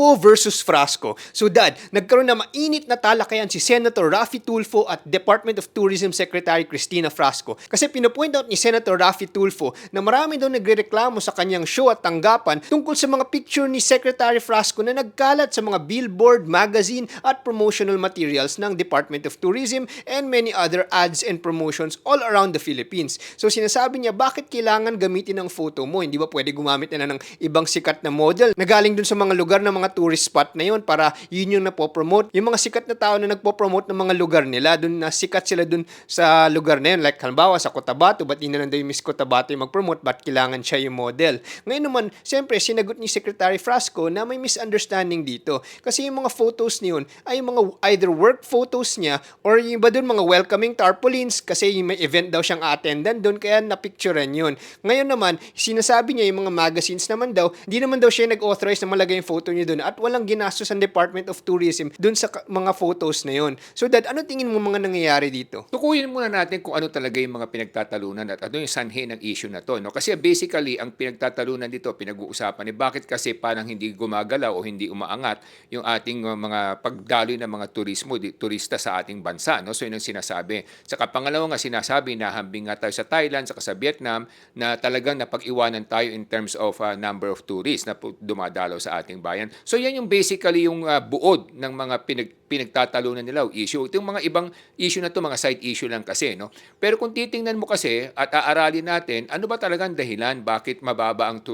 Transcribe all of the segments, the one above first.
Go versus Frasco. So Dad, nagkaroon na mainit na talakayan si Senator Raffy Tulfo at Department of Tourism Secretary Cristina Frasco. Kasi pinapoint out ni Senator Raffy Tulfo na marami daw nagrereklamo sa kanyang show at tanggapan tungkol sa mga picture ni Secretary Frasco na nagkalat sa mga billboard, magazine at promotional materials ng Department of Tourism and many other ads and promotions all around the Philippines. So sinasabi niya, bakit kailangan gamitin ang photo mo? Hindi ba pwede gumamit na ng ibang sikat na model na galing dun sa mga lugar ng mga tourist spot na yun para yun yung napopromote. Yung mga sikat na tao na nagpo-promote ng mga lugar nila, dun na sikat sila dun sa lugar na yun. Like halimbawa sa Cotabato, ba't yun na lang daw yung Miss Cotabato yung mag-promote? Ba't kailangan siya yung model? Ngayon naman, siyempre, sinagot ni Secretary Frasco na may misunderstanding dito. Kasi yung mga photos niyon ay yung mga either work photos niya or yung iba dun mga welcoming tarpaulins kasi yung may event daw siyang attendan dun kaya napicturean yun. Ngayon naman, sinasabi niya yung mga magazines naman daw, di naman daw siya nag-authorize na malagay yung photo niya dun at walang ginastos ang Department of Tourism dun sa mga photos na yun. So Dad, ano tingin mo mga nangyayari dito? Tukuyin muna natin kung ano talaga yung mga pinagtatalunan at ano yung sanhi ng issue na to. No? Kasi basically, ang pinagtatalunan dito, pinag-uusapan, bakit kasi parang hindi gumagalaw o hindi umaangat yung ating mga pagdaloy ng mga turista sa ating bansa. No? So yun ang sinasabi. Saka pangalawa nga sinasabi na hambing nga tayo sa Thailand, saka sa Vietnam, na talagang napag-iwanan tayo in terms of number of tourists na dumadalaw sa ating bayan. So yan yung basically yung buod ng mga pinagtatalunan nila o issue. Itong mga ibang issue na to mga side issue lang kasi. No? Pero kung titingnan mo kasi at aaralin natin, ano ba talagang dahilan bakit mababa ang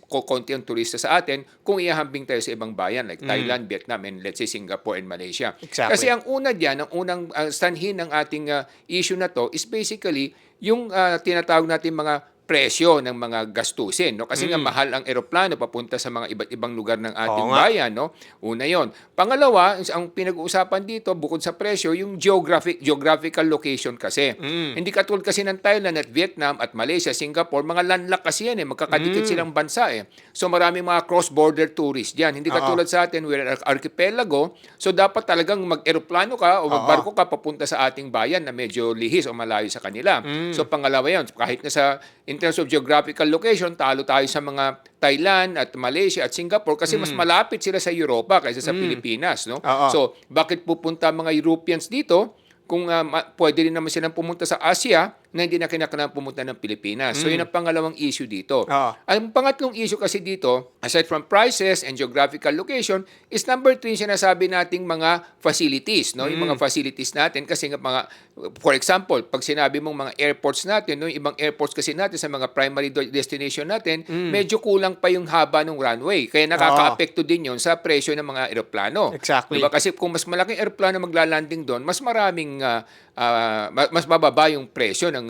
konti ang turista sa atin kung ihahambing tayo sa ibang bayan like Thailand, Vietnam, and let's say Singapore and Malaysia. Exactly. Kasi ang una diyan, ang unang sanhin ng ating issue na to is basically yung tinatawag natin mga presyo ng mga gastusin, no? Kasi nga mahal ang eroplano papunta sa mga iba't ibang lugar ng ating bayan, no? Una 'yon. Pangalawa, ang pinag-uusapan dito bukod sa presyo, yung geographical location kasi. Hindi katulad kasi ng Thailand at Vietnam at Malaysia, Singapore, mga landlocked kasi yan magkakadikit silang bansa So maraming mga cross-border tourists diyan. Hindi katulad sa atin, we're an archipelago, so dapat talagang mag-eroplano ka o magbarko ka papunta sa ating bayan na medyo lihis o malayo sa kanila. So pangalawa 'yon, kahit na in terms of geographical location, talo tayo sa mga Thailand at Malaysia at Singapore kasi mas malapit sila sa Europa kaysa sa Pilipinas, no? So, bakit pupunta mga Europeans dito kung pwede rin naman silang pumunta sa Asia na hindi na kinakailangan pumunta ng Pilipinas. So, yun ang pangalawang issue dito. Ang pangatlong issue kasi dito, aside from prices and geographical location, is number 3 sinasabi nating mga facilities, no? Yung mga facilities natin kasi nga for example, pag sinabi mong mga airports natin, no? Yung ibang airports kasi natin sa mga primary destination natin, medyo kulang pa yung haba ng runway. Kaya nakaka-apekto din yun sa presyo ng mga eroplano. Exactly. Diba? Kasi kung mas malaking eroplano maglalanding doon, mas maraming mas mababa yung presyo ng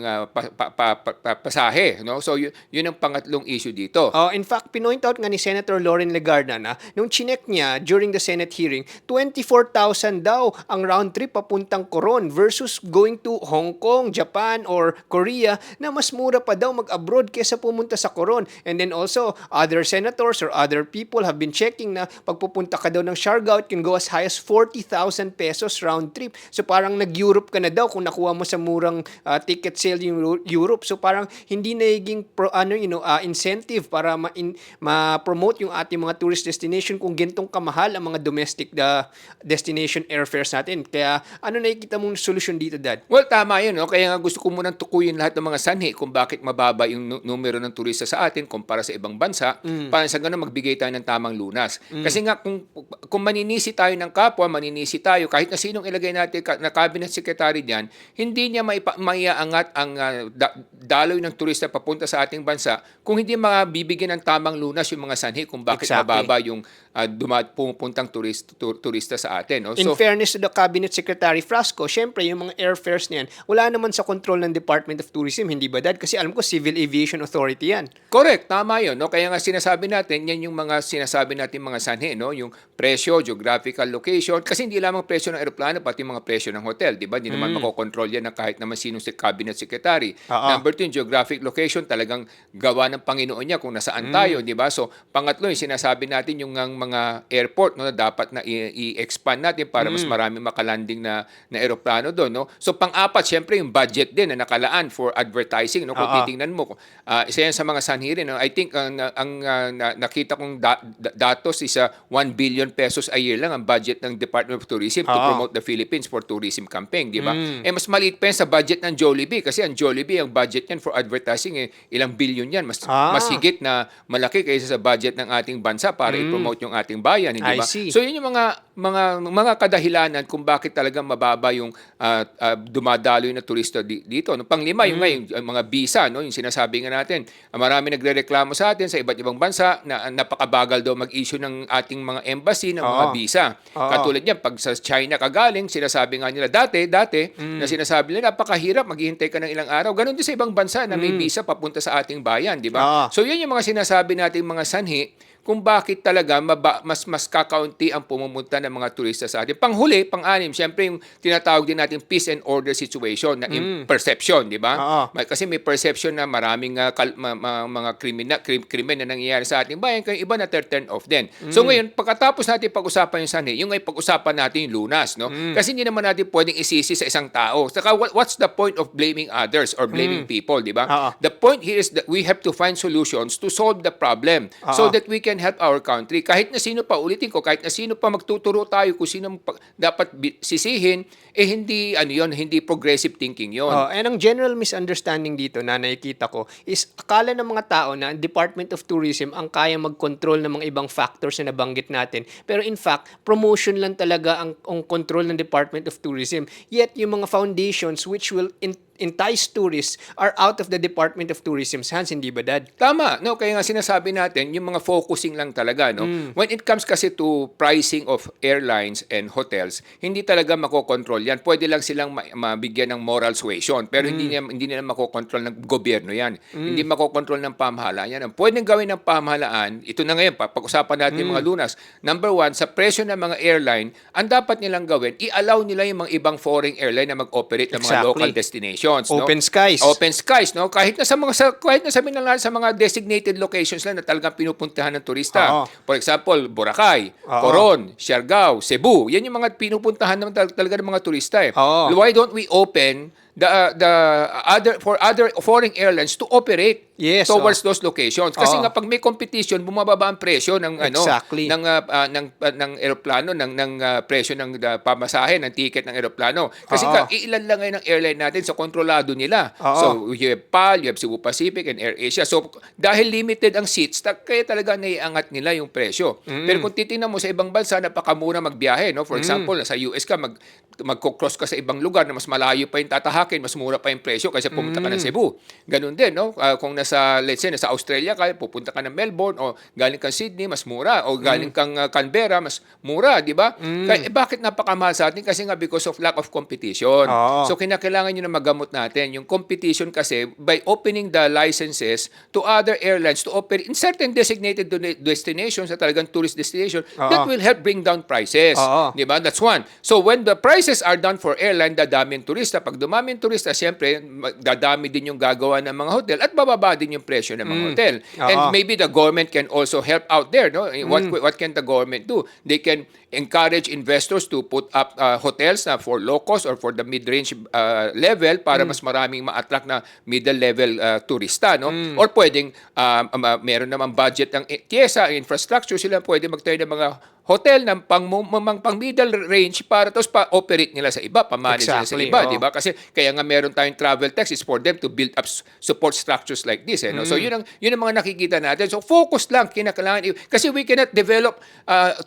pasahe, no? So yun ang pangatlong issue dito. In fact, pinoint out nga ni Senator Loren Legarda na nung chinek niya during the Senate hearing, 24,000 daw ang round trip papuntang Coron versus going to Hong Kong, Japan, or Korea na mas mura pa daw mag-abroad kaysa pumunta sa Coron. And then also, other senators or other people have been checking na pagpupunta ka daw ng Siargao, it can go as high as 40,000 pesos round trip. So parang nag-Europe ka na daw kung nakuha mo sa murang ticket sale yung Europe. So parang hindi naging incentive para ma-promote yung ating mga tourist destination kung gintong kamahal ang mga domestic destination airfares natin. Kaya ano nakikita mong solusyon dito, Dad? Well, tama yun. No? Kaya nga gusto ko munang tukuyin lahat ng mga sanhi kung bakit mababa yung numero ng turista sa atin kumpara sa ibang bansa para sa ganun magbigay tayo ng tamang lunas. Kasi nga kung maninisi tayo ng kapwa, maninisi tayo, kahit na sinong ilagay natin na cabinet secretary diyan, hindi niya maiaangat ang daloy ng turista papunta sa ating bansa kung hindi mabibigyan ng tamang lunas yung mga sanhi kung bakit mababa yung pumupuntang turista sa atin. No? In fairness to the Cabinet Secretary Frasco, syempre yung mga airfares niyan, wala naman sa control ng Department of Tourism, hindi ba, Dad? Kasi alam ko, Civil Aviation Authority yan. Correct, tama yun. No? Kaya nga sinasabi natin, yan yung mga sinasabi natin mga sanhi, no? Yung presyo, geographical location, kasi hindi lamang presyo ng aeroplano, pati mga presyo ng hotel, di ba? Hindi naman makokontrol yan ng kahit naman sinong cabinet secretary. Oo. Number 2, yung geographic location, talagang gawa ng Panginoon niya kung nasaan tayo, di ba? So, pangatlo, yung sinasabi natin yung mga airport, no, na dapat na i-expand natin para mas marami makalanding na eroplano doon, no? So, pang-apat, syempre, yung budget din na nakalaan for advertising, no? Kung Oo. titingnan mo, isa yan sa mga sanhi rin, no? I think, nakita kong datos is 1 billion pesos a year lang ang budget ng Department of Tourism to Oo. promote the Philippines for tourism campaign, di ba? Mas maliit pa yan sa budget ng Jollibee kasi ang Jollibee, ang budget yan for advertising, ilang billion yan. Mas higit na malaki kaysa sa budget ng ating bansa para i-promote yung ating bayan, hindi I ba? see. So yun yung mga kadahilanan kung bakit talaga mababa yung dumadaloy na turista dito. No, panglima, yung mga visa, no, yung sinasabi nga natin, marami nagrereklamo sa atin sa iba't ibang bansa na napakabagal daw mag-issue ng ating mga embassy ng mga visa. Katulad niyan, pag sa China kagaling, sinasabi nga nila dati na sinasabi nila napakahirap, maghihintay ka ng ilang araw. Ganon din sa ibang bansa na may visa papunta sa ating bayan, di ba? So yun yung mga sinasabi nating mga sanhi kung bakit talaga mas kakaunti ang pumumunta ng mga turista sa atin. Panghuli, pang-anim, syempre yung tinatawag din natin peace and order situation na perception, di ba? Kasi may perception na maraming mga krimen na nangyayari sa ating bayan, kaya iba na turn off din. So ngayon, pagkatapos natin pag-usapan yung sanhi, yung ay pag-usapan natin yung lunas, no? Kasi hindi naman natin pwedeng isisi sa isang tao. Saka what's the point of blaming others or blaming people, di ba? The point here is that we have to find solutions to solve the problem so that we can help our country. Kahit na sino pa, ulitin ko, kahit na sino pa magtuturo tayo kung sino dapat sisihin, hindi progressive thinking yon. And ang general misunderstanding dito na nakikita ko is akala ng mga tao na Department of Tourism ang kaya mag-control ng mga ibang factors na nabanggit natin. Pero in fact, promotion lang talaga ang control ng Department of Tourism. Yet yung mga foundations which will entice tourists are out of the Department of Tourism's hands, hindi ba, Dad? Tama, no? Kaya nga sinasabi natin, yung mga focusing lang talaga, no? When it comes kasi to pricing of airlines and hotels, hindi talaga makokontrol yan. Pwede lang silang mabigyan ng moral suasion, pero hindi nila makokontrol ng gobyerno yan. Hindi makokontrol ng pamahalaan yan. Ang pwedeng gawin ng pamahalaan, ito na ngayon, pag-usapan natin yung mga lunas. Number 1, sa presyo ng mga airline, ang dapat nilang gawin, i-allow nila yung mga ibang foreign airline na mag-operate ng mga local destinations. No? Open skies. Open skies, no? Kahit na sabihin na sa mga designated locations lang na talagang pinupuntahan ng turista. For example, Boracay, Coron, Siargao, Cebu. Yan yung mga pinupuntahan naman talaga ng mga turista eh. Why don't we open the other foreign airlines to operate towards those locations? Kasi nga pag may competition, bumababa ang presyo ng ng eroplano, ng presyo ng pamasahe, ng ticket ng eroplano. Kasi ilan lang ngayon ang airline natin sa kontrolado nila. So you have PAL, you have Cebu Pacific and AirAsia. So dahil limited ang seats, kaya talaga naiangat nila yung presyo. Pero kung titingnan mo sa ibang bansa, napakamura magbiyahe, no? For example, sa US ka magko-cross ka sa ibang lugar na mas malayo pa yung tatahakin, mas mura pa yung presyo kaysa pumunta ka ng Cebu. Ganun din, no? Kung let's say, nasa Australia ka, pupunta ka ng Melbourne o galing kang Sydney, mas mura. O galing kang Canberra, mas mura, di ba? Kaya, bakit napakamahal sa atin? Kasi nga because of lack of competition. So, kinakailangan nyo na magamot natin. Yung competition kasi, by opening the licenses to other airlines to operate in certain designated destinations na talagang tourist destination, that will help bring down prices. Di ba? That's one. So, when the prices are done for airline, dadami yung turista. Pag dumami yung turista, siyempre, dadami din yung gagawa ng mga hotel at bababa din yung presyo ng mga hotel. And maybe the government can also help out there. No? What can the government do? They can encourage investors to put up hotels na for low cost or for the mid-range level para mas maraming ma-attract na middle level turista. No? Or pwedeng meron naman budget ng TIESA, infrastructure, sila pwede magtayo ng mga hotel ng pang middle range para tapos pa-operate nila sa iba, pa-manage nila sa iba, di ba? Kasi kaya nga meron tayong travel tax is for them to build up support structures like this. No? So yun ang mga nakikita natin. So focus lang, kinakailangan. Kasi we cannot develop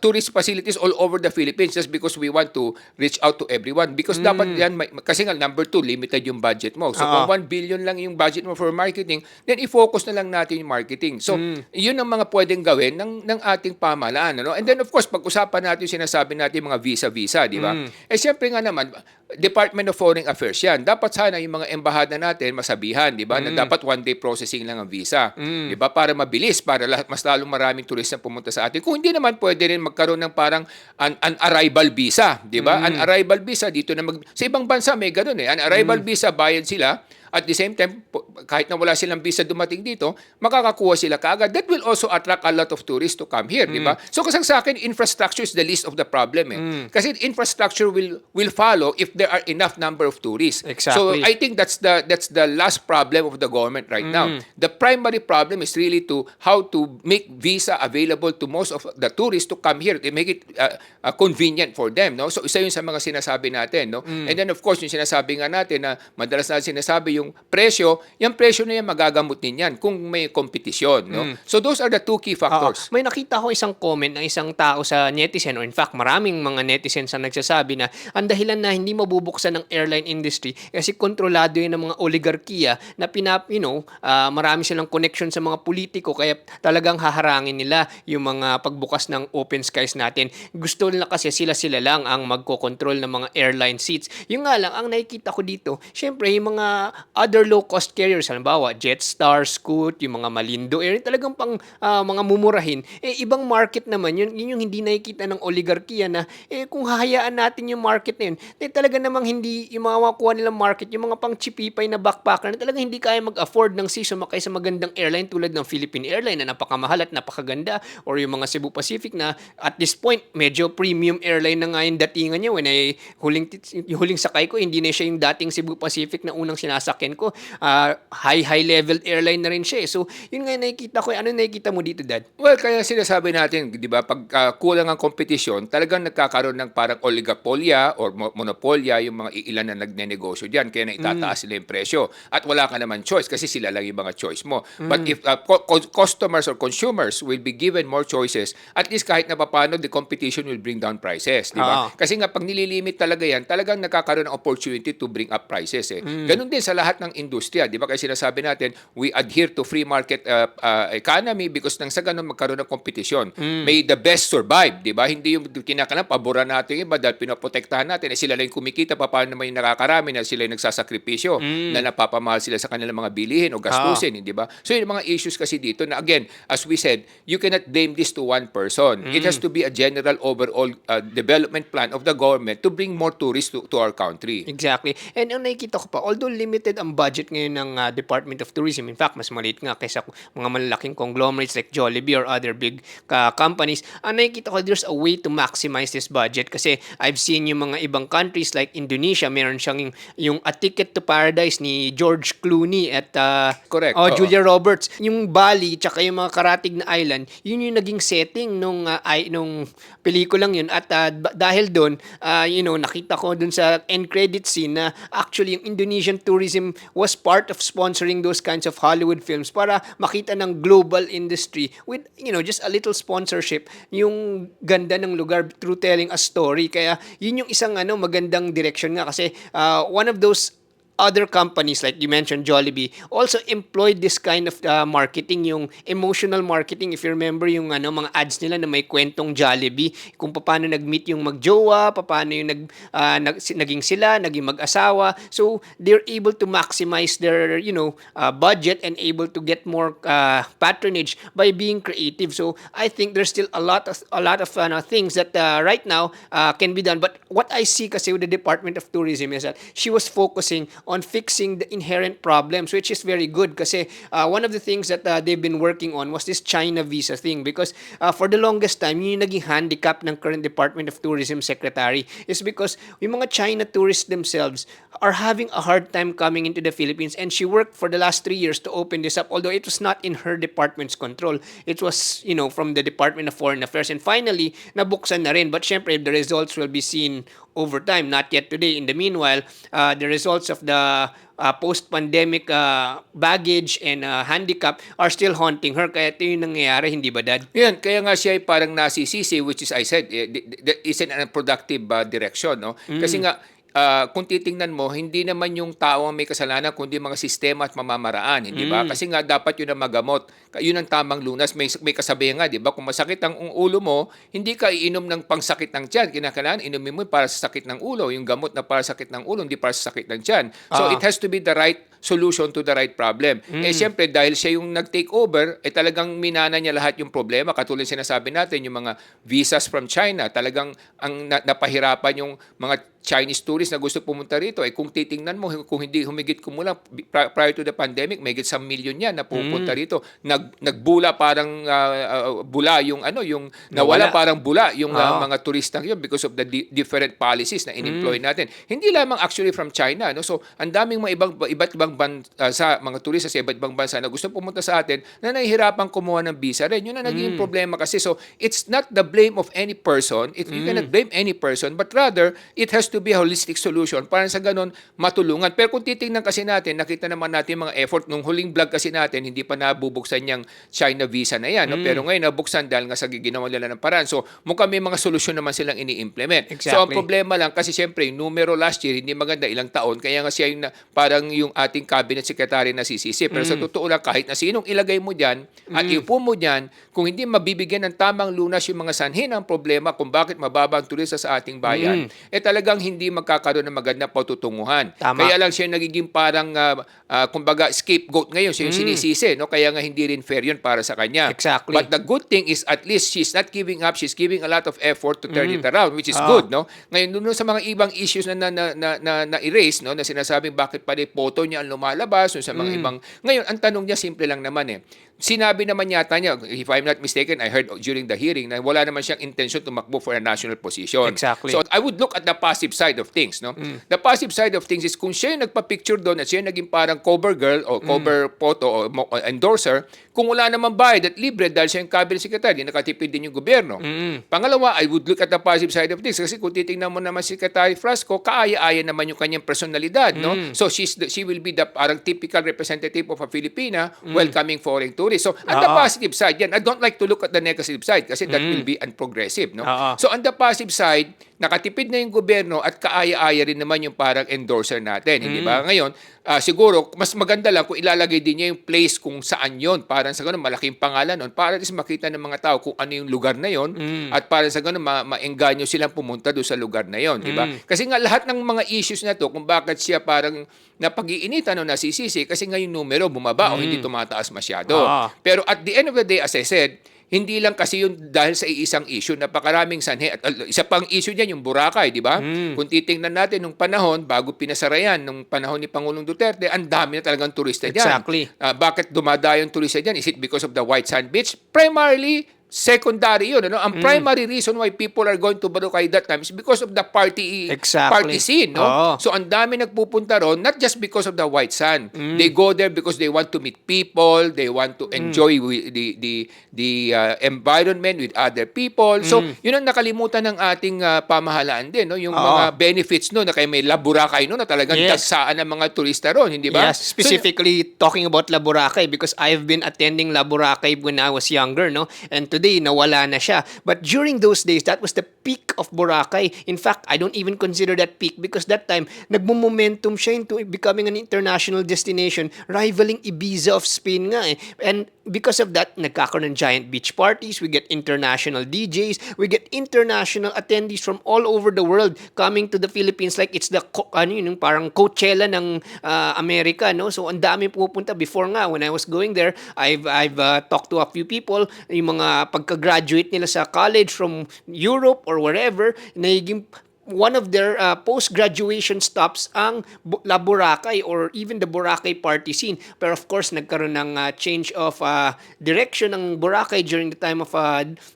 tourist facilities all over the Philippines just because we want to reach out to everyone. Because dapat yan, kasi nga number 2, limited yung budget mo. So kung 1 billion lang yung budget mo for marketing, then i-focus na lang natin yung marketing. So yun ang mga pwedeng gawin ng ating pamahalaan. Ano? And then of course, course, pag-usapan natin yung sinasabi natin mga visa-visa, di ba? Eh, siyempre nga naman, Department of Foreign Affairs yan. Dapat sana yung mga embahada natin masabihan, di ba? Na dapat one-day processing lang ang visa. Di ba? Para mabilis, para mas lalong maraming turista pumunta sa atin. Kung hindi naman, pwede rin magkaroon ng parang an arrival visa, di ba? An arrival visa, dito na sa ibang bansa may ganun eh. An arrival visa, bayad sila. At the same time, kahit na wala silang visa dumating dito, makakakuha sila kaagad. That will also attract a lot of tourists to come here, di ba? So kasi sa akin, infrastructure is the least of the problem eh. Kasi infrastructure will follow if there are enough number of tourists. Exactly. So I think that's the last problem of the government right now. The primary problem is really how to make visa available to most of the tourists to come here, to make it convenient for them, no? So isa yun sa mga sinasabi natin, no? And then of course, yung sinasabi nga natin na madalas na sinasabi yung presyo, yung presyo na yan magagamot din yan kung may kompetisyon, no? So those are the two key factors. May nakita ko isang comment ng isang tao sa netizen, or in fact, maraming mga netizens ang nagsasabi na ang dahilan na hindi mabubuksan ng airline industry kasi kontrolado yun ng mga oligarkiya na marami silang connection sa mga politiko kaya talagang haharangin nila yung mga pagbukas ng open skies natin. Gusto nila kasi sila lang ang magkocontrol ng mga airline seats. Yung nga lang, ang nakikita ko dito, syempre yung mga other low-cost carriers, halimbawa, Jetstar, Scoot, yung mga Malindo Air, talagang pang mga mumurahin, ibang market naman, yun yung hindi nakikita ng oligarkiya na, kung hahayaan natin yung market na yun, talaga namang hindi, yung mga makuha nilang market, yung mga pang chipipay na backpacker na talagang hindi kaya mag-afford ng season makay sa magandang airline tulad ng Philippine Airline na napakamahal at napakaganda, or yung mga Cebu Pacific na at this point, medyo premium airline na nga yung datingan niya. When yung huling sakay ko, hindi na siya yung dating Cebu Pacific na unang sinasakyan ko, high level airline na rin siya eh. So, yun nga nakikita ko. Ano nakikita mo dito, Dad? Well, kaya sinasabi natin, di ba, pag kulang ang kompetisyon, talagang nagkakaroon ng parang oligopolya or monopolya yung mga ilan na nagnenegosyo diyan, kaya naitataas sila yung presyo. At wala ka naman choice kasi sila lang yung mga choice mo. But if customers or consumers will be given more choices, at least kahit na paano, the competition will bring down prices, di ba? Kasi nga, pag nililimit talaga yan, talagang nagkakaroon ng opportunity to bring up prices eh. Ganun din sa lahat ng industriya, di ba? Kasi sinasabi natin, we adhere to free market economy because nang sa ganun magkaroon ng kompetisyon. May the best survive, di ba? Hindi yung kinakalang paboran natin yung iba dahil pinoprotektahan natin. Sila lang yung kumikita, paano naman yung nakakarami na sila yung nagsasakripisyo, na napapamahal sila sa kanilang mga bilihin o gastusin, di ba? So yung mga issues kasi dito na again, as we said, you cannot blame this to one person. It has to be a general overall development plan of the government to bring more tourists to our country. Exactly. And ang nakikita ko pa, although limited ang budget ngayon ng Department of Tourism, in fact, mas maliit nga kaysa mga malalaking conglomerates like Jollibee or other big companies, ang nakikita ko, there's a way to maximize this budget kasi I've seen yung mga ibang countries like Indonesia, meron siyang yung A Ticket to Paradise ni George Clooney at Correct. Julia Roberts. Yung Bali, tsaka yung mga karatig na island, yun yung naging setting nung pelikulang yun. At dahil doon, nakita ko dun sa end credit scene na actually yung Indonesian tourism was part of sponsoring those kinds of Hollywood films para makita ng global industry with, just a little sponsorship, yung ganda ng lugar through telling a story. Kaya yun yung isang magandang direction nga kasi one of those other companies like you mentioned, Jollibee, also employed this kind of marketing, yung emotional marketing. If you remember yung mga ads nila na may kwentong Jollibee, kung paano nag-meet yung magjowa, paano yung naging sila, naging mag-asawa. So they're able to maximize their budget and able to get more patronage by being creative. So I think there's still a lot of things that right now can be done. But what I see kasi with the Department of Tourism is that she was focusing on fixing the inherent problems, which is very good kasi one of the things that they've been working on was this China visa thing because for the longest time, yung naging handicap ng current Department of Tourism Secretary is because yung mga China tourists themselves are having a hard time coming into the Philippines, and she worked for the last 3 years to open this up, although it was not in her department's control. It was, from the Department of Foreign Affairs, and finally, nabuksan na rin. But syempre, the results will be seen over time, not yet today. In the meanwhile, the results of the post-pandemic baggage and handicap are still haunting her. Kaya ito yung nangyayari, hindi ba, Dad? Yan, kaya nga siya ay parang nasisisi, which is, I said, is an unproductive direction, no? Kasi nga, kung titingnan mo, hindi naman yung tao ang may kasalanan, kundi mga sistema at mamamaraan, hindi ba? Kasi nga dapat yun ang magamot. Yun ang tamang lunas. May kasabihan nga, di ba? Kung masakit ang ulo mo, hindi ka iinom ng pangsakit ng tiyan. Kinakailangan, inumin mo para sa sakit ng ulo. Yung gamot na para sa sakit ng ulo, hindi para sa sakit ng tiyan. So, it has to be the right solution to the right problem. Siyempre, dahil siya yung nag-take over, talagang minana niya lahat yung problema. Katulad sinasabi natin, yung mga visas from China, talagang napahirapan yung mga Chinese tourists na gusto pumunta rito. Kung titingnan mo, kung hindi humigit kumulang prior to the pandemic, may higit sa milyon yan na pupunta rito. Nagbula parang bula yung yung nawala parang bula yung mga turista yun because of the different policies na in-employ natin. Hindi lamang actually from China, no? So, ang daming mga iba't ibang bansa, mga turista sa iba't ibang bansa na gusto pumunta sa atin na nahihirapan kumuha ng visa rin. Yun ang naging problema kasi. So, it's not the blame of any person. You cannot blame any person, but rather, it has to be a holistic solution para sa ganun matulungan. Pero kung titingnan kasi natin, nakita naman natin mga effort nung huling vlog kasi natin, hindi pa nabubuksan yung China visa na yan. No? Pero ngayon nabuksan dahil nga sa ginawa nila ng paraan. So mukhang may mga solusyon naman silang ini-implement. Exactly. So ang problema lang kasi siyempre yung numero last year hindi maganda, ilang taon, kaya nga siya yung parang yung ating cabinet secretary na sisisi. Pero sa totoo lang, kahit na sinong ilagay mo dyan at iupo mo dyan, kung hindi mabibigyan ng tamang lunas yung mga sanhi ng problema kung bakit mababa ang turista sa ating bayan, talagang hindi magkakaroon ng magandang patutunguhan. Tama. Kaya lang siya nagiging parang kumbaga scapegoat ngayon, siya yung sinisisi, no? Kaya nga hindi rin fair yun para sa kanya. Exactly. But the good thing is at least she's not giving up, she's giving a lot of effort to turn it around, which is good, no? Ngayon doon sa mga ibang issues na erase, no, na sinasabing bakit pala photo niya ang lumalabas, no, sa mga ibang. Ngayon ang tanong niya simple lang naman Sinabi naman yata niya, if I'm not mistaken, I heard during the hearing na wala naman siyang intention tumakbo for a national position. Exactly. So I would look at the passive side of things, no? The passive side of things is kung siya yung nagpa-picture doon at siya yung naging parang cover girl o cover photo o endorser, kung wala naman bayad at libre dahil siya yung cabinet secretary, nakatipid din yung gobyerno. Pangalawa, I would look at the passive side of things kasi kung titingnan mo naman si Secretary Frasco, kaaya-aya naman yung kanyang personalidad, no? So she will be the parang typical representative of a Filipina welcoming foreign tourists. So, on the positive side yan, I don't like to look at the negative side kasi that will be unprogressive, no? So, on the positive side, nakatipid na yung gobyerno at kaaya-aya rin naman yung parang endorser natin, hindi ba? Ngayon, siguro, mas maganda lang kung ilalagay din niya yung place kung saan yon. Parang sa ganun, malaking pangalan nun, para at least makita ng mga tao kung ano yung lugar na yon at para sa ganun, maengganyo silang pumunta doon sa lugar na yon, di ba? Kasi nga, lahat ng mga issues na to, kung bakit siya parang napag-iinitan o nasisisi, kasi nga yung numero bumaba o hindi tumataas masyado. Pero at the end of the day, as I said, hindi lang kasi yun dahil sa isang issue, napakaraming sanhi. At isa pang issue dyan, yung Boracay, di ba? Kung titingnan natin nung panahon, bago pinasara yan, nung panahon ni Pangulong Duterte, ang dami na talagang turista dyan. Exactly. Bakit dumadayo yung turista dyan? Is it because of the White Sand Beach? Primarily, secondary yun. Ang primary reason why people are going to Boracay that time is because of the party scene. No? So, ang dami nagpupunta ron, not just because of the white sand. They go there because they want to meet people, they want to enjoy the environment with other people. So, yun ang nakalimutan ng ating pamahalaan din. No? Yung mga benefits no, na kay may La Boracay no, na talagang dagsaan ng mga turista ron, hindi ba? Yes, specifically talking about La Boracay because I've been attending La Boracay when I was younger, no? And today, nawala na siya. But during those days, that was the peak of Boracay. In fact, I don't even consider that peak because that time, nagmo-momentum siya into becoming an international destination, rivaling Ibiza of Spain nga And because of that, nagkakaroon ng giant beach parties, we get international DJs, we get international attendees from all over the world coming to the Philippines like it's the parang Coachella ng Amerika, no? So ang dami pupunta. Before nga, when I was going there, I've talked to a few people, yung mga pagka-graduate nila sa college from Europe or wherever, naging one of their post-graduation stops ang La Boracay or even the Boracay party scene. Pero of course, nagkaroon ng change of direction ng Boracay during the time of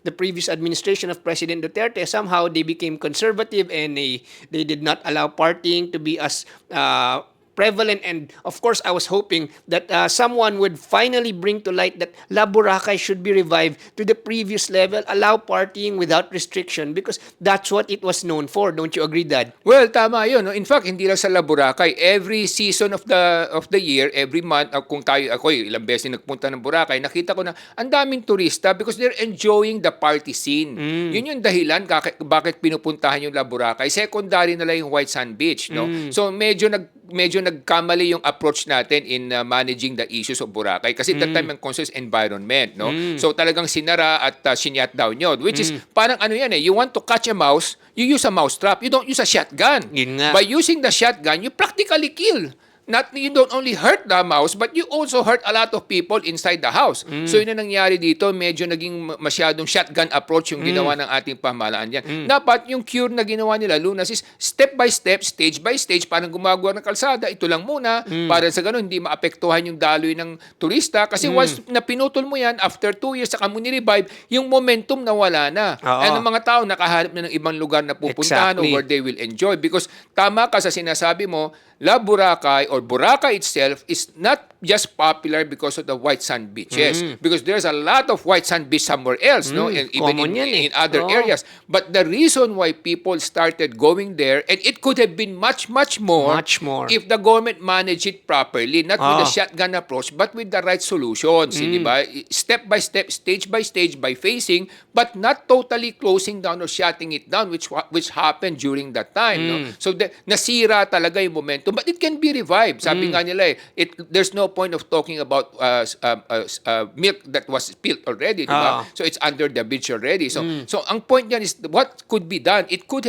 the previous administration of President Duterte. Somehow, they became conservative and they did not allow partying to be as prevalent. And of course, I was hoping that someone would finally bring to light that La Boracay should be revived to the previous level, allow partying without restriction, because that's what it was known for. Don't you agree, Dad? Well, tama 'yun, no? In fact, hindi lang sa Boracay, every season of the year, every month, kung ako ilang beses nagpunta ng Boracay, nakita ko na ang daming turista because they're enjoying the party scene. Yun yung dahilan bakit pinupuntahan yung La Boracay. Secondary na lang yung White Sand Beach, no? So medyo nagkamali yung approach natin in managing the issues of Boracay kasi that time ang concern is environment, no? So talagang sinara at sinyat down yun, which is parang ano yan you want to catch a mouse, you use a mouse trap, you don't use a shotgun. Yun nga. By using the shotgun, you practically kill. You don't only hurt the mouse, but you also hurt a lot of people inside the house. So yun ang nangyari dito, medyo naging masyadong shotgun approach yung ginawa ng ating pamahalaan yan. Dapat yung cure na ginawa nila, Lunas, is step by step, stage by stage, parang gumagawa ng kalsada, ito lang muna, para sa ganun, hindi maapektuhan yung daloy ng turista. Kasi once na pinutol mo yan, after 2 years, saka mo ni-revive, yung momentum nawala na. And ang mga tao nakahanap na ng ibang lugar na pupuntahan or where they will enjoy. Because tama ka sa sinasabi mo, La Boracay or Boracay itself is not just popular because of the white sand beaches. Because there's a lot of white sand beach somewhere else, no? And even in other areas. But the reason why people started going there, and it could have been much more if the government managed it properly, not with a shotgun approach, but with the right solutions, di ba? Step by step, stage by stage, by phasing, but not totally closing down or shutting it down, which happened during that time, no? So nasira talaga yung momentum. But it can be revived. Sabi nga nila there's no point of talking about milk that was spilled already, di ba? So it's under the bridge already. So ang point niyan is what could be done. It could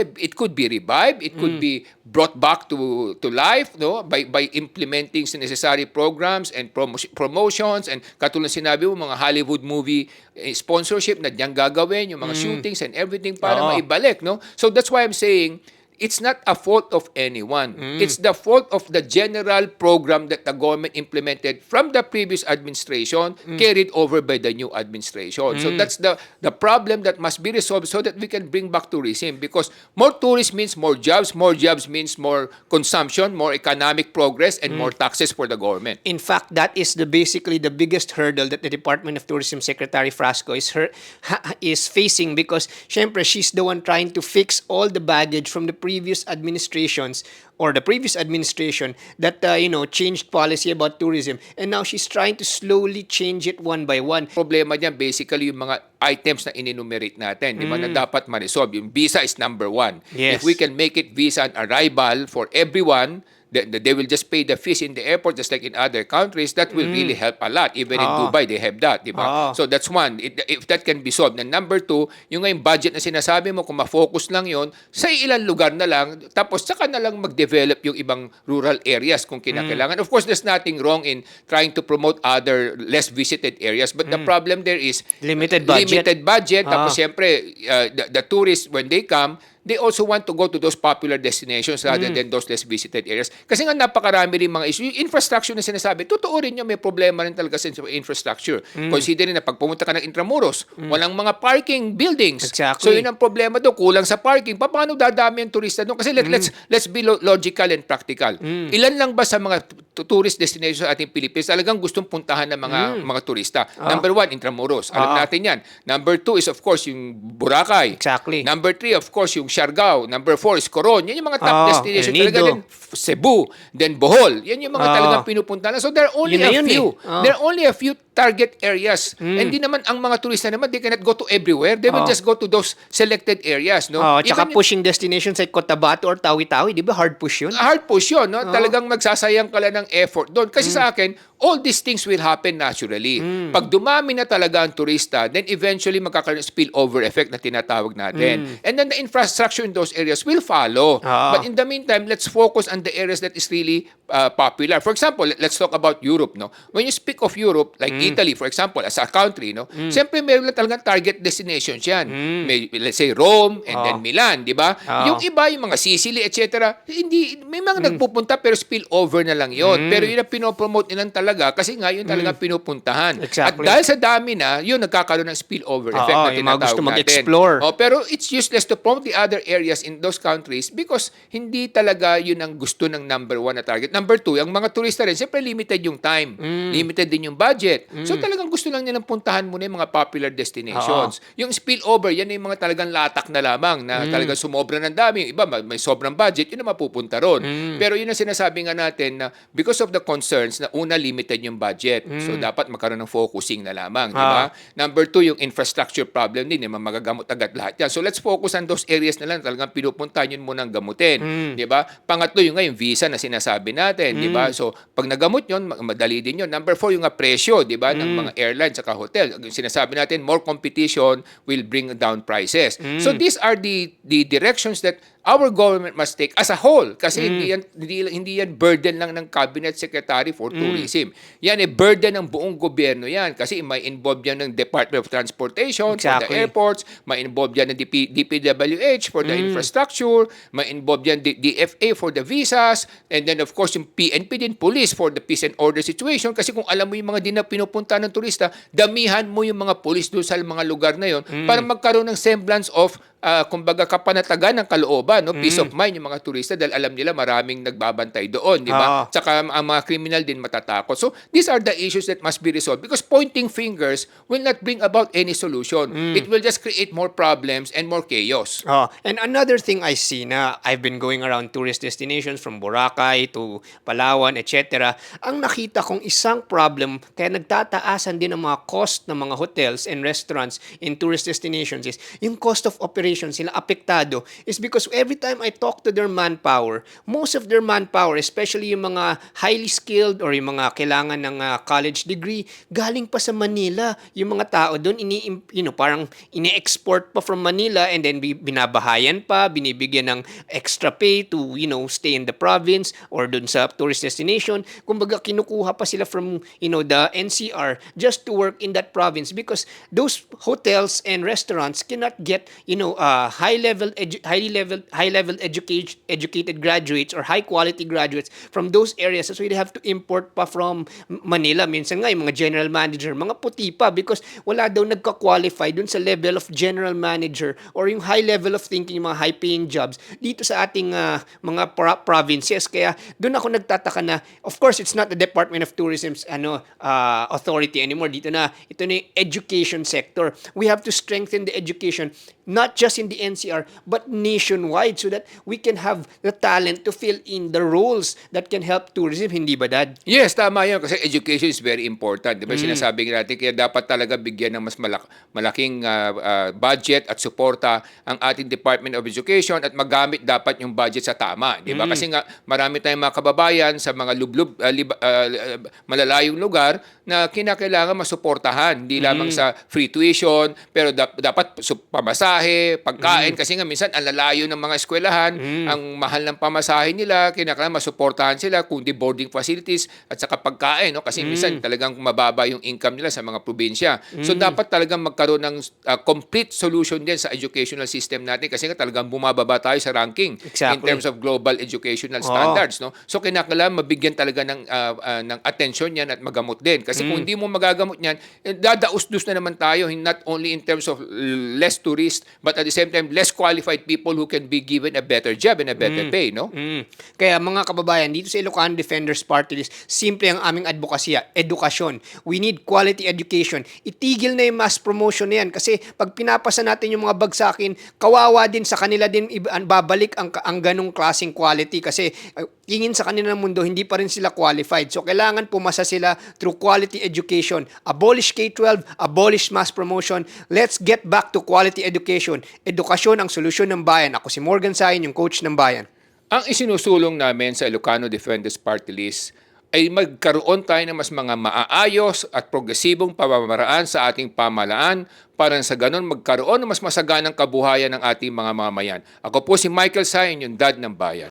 be revived. It could be brought back to life, no? By implementing necessary programs and promotions, and katulad sinabi mo mga Hollywood movie sponsorship na diyan gagawin yung mga shootings and everything para maibalik, no? So that's why I'm saying it's not a fault of anyone. It's the fault of the general program that the government implemented from the previous administration, carried over by the new administration. So that's the problem that must be resolved so that we can bring back tourism. Because more tourists means more jobs means more consumption, more economic progress, and more taxes for the government. In fact, that is basically the biggest hurdle that the Department of Tourism Secretary Frasco is facing, because syempre she's the one trying to fix all the baggage from the previous administrations or the previous administration that changed policy about tourism, and now she's trying to slowly change it one by one. Problema niyan basically yung mga items na in-enumerate natin, di ba, na dapat ma-resolve. Yung visa is number 1. Yes. If we can make it visa on arrival for everyone, they will just pay the fees in the airport just like in other countries. That will really help a lot. Even in Dubai, they have that, di ba? So that's one. If that can be solved. And number 2, yung ngayong budget na sinasabi mo, kung ma-focus lang yon sa ilang lugar na lang, tapos saka na lang mag-develop yung ibang rural areas kung kinakailangan. Of course, there's nothing wrong in trying to promote other less visited areas. But the problem there is Limited budget. Tapos siyempre, the tourists, when they come, they also want to go to those popular destinations rather than those less visited areas. Kasi nga napakarami rin mga issue. Yung infrastructure na sinasabi, totoo rin yun, may problema rin talaga sa infrastructure. Considering na pag pumunta ka ng Intramuros, walang mga parking buildings. Exactly. So yun ang problema doon, kulang sa parking. Paano dadami ang turista doon? Kasi let's be logical and practical. Ilan lang ba sa mga tourist destinations sa ating Pilipinas talagang gustong puntahan ng mga turista? Number 1, Intramuros. Alam natin yan. Number 2 is of course yung Boracay. Exactly. Number 3, of course, yung Siargao. Number 4 is Coron. Yan yung mga top destinations. El Nido. Talaga din Cebu, then Bohol. Yan yung mga talagang pinupunta na. So there are only Yun na a yun few. eh. There are only a few target areas. And di naman ang mga turista naman, they cannot go to everywhere. They will just go to those selected areas, no? Tsaka Even pushing destinations like Cotabato or Tawi-Tawi, di ba hard push yun? hard push yun, no? Talagang magsasayang ka lang ng effort doon. Kasi sa akin, all these things will happen naturally. Pag dumami na talaga ang turista, then eventually magkakaroon ng spillover effect na tinatawag natin. And then the infrastructure in those areas will follow. But in the meantime, let's focus on the areas that is really popular. For example, let's talk about Europe, no? When you speak of Europe, like Italy, for example, as a country, no? Siyempre, meron na talagang target destinations yan. May, let's say, Rome and then Milan, di ba? Yung iba, yung mga Sicily, etc., hindi, may mga nagpupunta pero spillover na lang yon. Pero yun ang pinopromote nilang talaga talaga kasi nga yun talaga pinupuntahan. Exactly. At dahil sa dami na, yun nagkakaroon ng spillover effect Oo, na yung mga tinatawag gusto natin. mag-explore. Pero it's useless to promote the other areas in those countries because hindi talaga yun ang gusto ng number one na target. Number two, ang mga turista rin, siyempre limited yung time. Limited din yung budget. So talagang gusto lang nilang puntahan muna yung mga popular destinations. Yung spillover, yan yung mga talagang latak na lamang na talagang sumobra ng dami. Yung iba, may sobrang budget, yun na mapupunta ron. Pero yun ang sinasabi nga natin na because of the concerns na una, limited yung budget. So dapat magkaroon ng focusing na lamang. Di ba? Number two, yung infrastructure problem din, yung magagamot agad lahat yan. So let's focus on those areas na lang talagang pinupuntahan yun muna ang gamutin. Di ba? Pangatlo, yung ngayon visa na sinasabi natin. Di ba? So pag nagamot yun, madali din yun. Number four, yung presyo, di ba? Ng mga airlines at hotel. Sinasabi natin, more competition will bring down prices. So these are the directions that our government must take as a whole kasi hindi yan burden lang ng cabinet secretary for tourism. Yan burden ng buong gobyerno yan kasi may involved yan ng Department of Transportation for the airports, may involved yan ng DPWH for the infrastructure, may involved yan DFA for the visas, and then of course yung PNP din, police for the peace and order situation kasi kung alam mo yung mga pinupunta ng turista, damihan mo yung mga police doon sa mga lugar na yon para magkaroon ng semblance of kumbaga kapanatagan ng kalooban, no? Peace of mind yung mga turista dahil alam nila maraming nagbabantay doon, di ba? Tsaka ang mga criminal din matatakot. So, these are the issues that must be resolved because pointing fingers will not bring about any solution. It will just create more problems and more chaos. And another thing I see na I've been going around tourist destinations from Boracay to Palawan, etc. Ang nakita kong isang problem kaya nagtataasan din ang mga cost ng mga hotels and restaurants in tourist destinations is yung cost of operation sila apektado is because every time I talk to their manpower, most of their manpower, especially yung mga highly skilled or yung mga kailangan ng college degree, galing pa sa Manila. Yung mga tao doon, parang ini-export pa from Manila and then binabahayan pa, binibigyan ng extra pay to, stay in the province or doon sa tourist destination. Kumbaga, kinukuha pa sila from, the NCR just to work in that province because those hotels and restaurants cannot get, high-level educated graduates or high-quality graduates from those areas. So, they have to import pa from Manila. Minsan nga, yung mga general manager, mga puti pa because wala daw nagka-qualify dun sa level of general manager or yung high level of thinking, yung mga high-paying jobs dito sa ating mga provinces. Kaya dun ako nagtataka na, of course, it's not the Department of Tourism's authority anymore. Ito na yung education sector. We have to strengthen the education not just in the NCR, but nationwide so that we can have the talent to fill in the roles that can help tourism. Hindi ba, Dad? Yes, tama yun kasi education is very important. Diba? Sinasabi natin kaya dapat talaga bigyan ng mas malaking budget at suporta ang ating Department of Education at magamit dapat yung budget sa tama. Diba? Kasi nga marami tayong mga kababayan sa mga malalayong lugar na kinakailangan masuportahan. Hindi lamang sa free tuition, pero dapat pamasahe, pagkain, kasi nga minsan ang lalayo ng mga eskwelahan, ang mahal ng pamasahe nila, kinakailangan masuportahan sila, kundi boarding facilities at saka pagkain, no? Kasi minsan talagang mababa yung income nila sa mga probinsya. So dapat talagang magkaroon ng complete solution din sa educational system natin kasi nga talagang bumababa tayo sa ranking in terms of global educational standards, no? So kinakailangan mabigyan talaga ng atensyon yan at magamot din. Kasi kung hindi mo magagamot yan, dadaus-dus na naman tayo, not only in terms of less tourists, but at the same time, less qualified people who can be given a better job and a better pay, no? Kaya mga kababayan, dito sa Ilocano Defenders Party List, simple ang aming advokasya, edukasyon. We need quality education. Itigil na yung mass promotion na yan kasi pag pinapasa natin yung mga bagsakin, kawawa din sa kanila din babalik ang ganong klaseng quality kasi tingin sa kanila ng mundo, hindi pa rin sila qualified. So, kailangan pumasa sila through quality education. Abolish K-12, abolish mass promotion. Let's get back to quality education. Edukasyon ang solusyon ng bayan. Ako si Morgan Sain, yung coach ng bayan. Ang isinusulong namin sa Ilocano Defenders Party List ay magkaroon tayo ng mas mga maaayos at progresibong pamamaraan sa ating pamahalaan para sa ganon magkaroon ng mas masaganang kabuhayan ng ating mga mamayan. Ako po si Michael Sain, yung dad ng bayan.